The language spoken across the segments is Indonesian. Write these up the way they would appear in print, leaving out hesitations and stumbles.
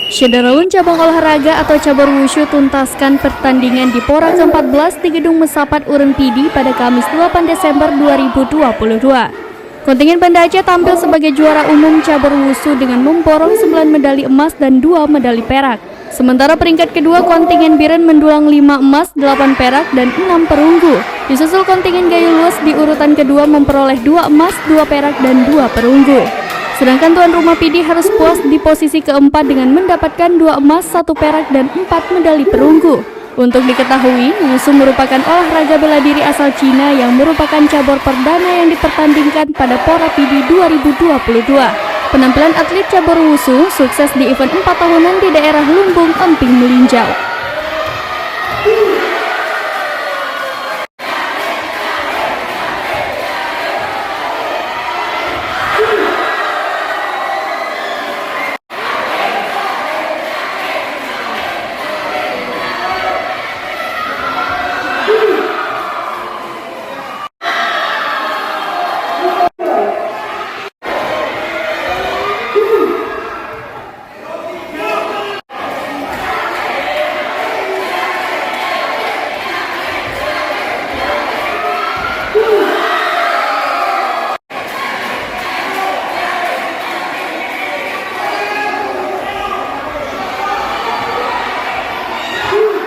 Syederalun cabang olahraga atau cabur wushu tuntaskan pertandingan di Pora ke-14 di Gedung Mesapat Uren Pidi pada Kamis 8 Desember 2022. Kontingen Banda Aceh tampil sebagai juara umum cabur wushu dengan memborong 9 medali emas dan 2 medali perak. Sementara peringkat kedua kontingen Biren mendulang 5 emas, 8 perak, dan 6 perunggu. Disusul kontingen Gayo Luas di urutan kedua memperoleh 2 emas, 2 perak, dan 2 perunggu. Sedangkan tuan rumah Pidi harus puas di posisi keempat dengan mendapatkan 2 emas, 1 perak, dan 4 medali perunggu. Untuk diketahui, wushu merupakan olahraga bela diri asal Cina yang merupakan cabur perdana yang dipertandingkan pada Pora Pidi 2022. Penampilan atlet cabur wushu sukses di event 4 tahunan di daerah Lumbung, Emping, Melinjau.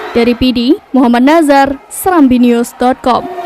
Dari Pidi, Muhammad Nazar, serambinews.com.